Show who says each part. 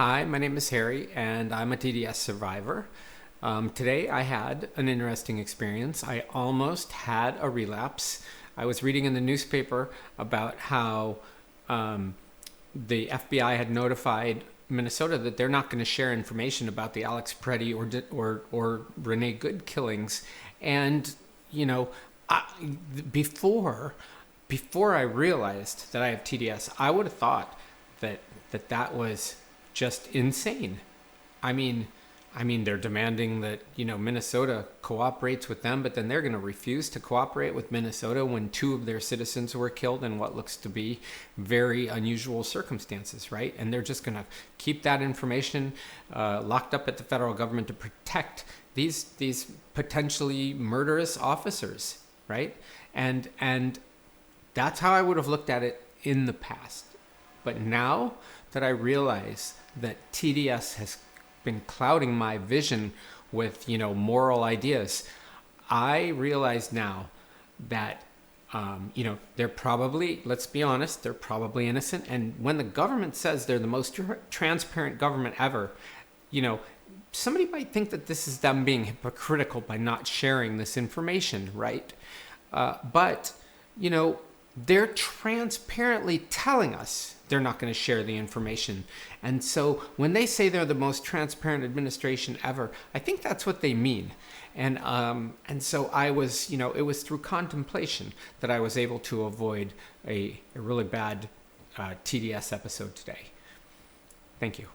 Speaker 1: Hi, my name is Harry, and I'm a TDS survivor. Today I had an interesting experience. I almost had a relapse. I was reading in the newspaper about how the FBI had notified Minnesota that they're not going to share information about the Alex Pretti or Renee Goode killings. And, you know, I, before I realized that I have TDS, I would have thought that was just insane. I mean, they're demanding that, Minnesota cooperates with them, but then they're going to refuse to cooperate with Minnesota when two of their citizens were killed in what looks to be very unusual circumstances, right? And they're just going to keep that information locked up at the federal government to protect these potentially murderous officers, right? And that's how I would have looked at it in the past. But now that I realize that TDS has been clouding my vision with, moral ideas, I realize now that, they're probably, let's be honest, they're probably innocent. And when the government says they're the most transparent government ever, somebody might think that this is them being hypocritical by not sharing this information, right? But they're transparently telling us they're not going to share the information. And so when they say they're the most transparent administration ever, I think that's what they mean. And so I was, it was through contemplation that I was able to avoid a really bad TDS episode today. Thank you.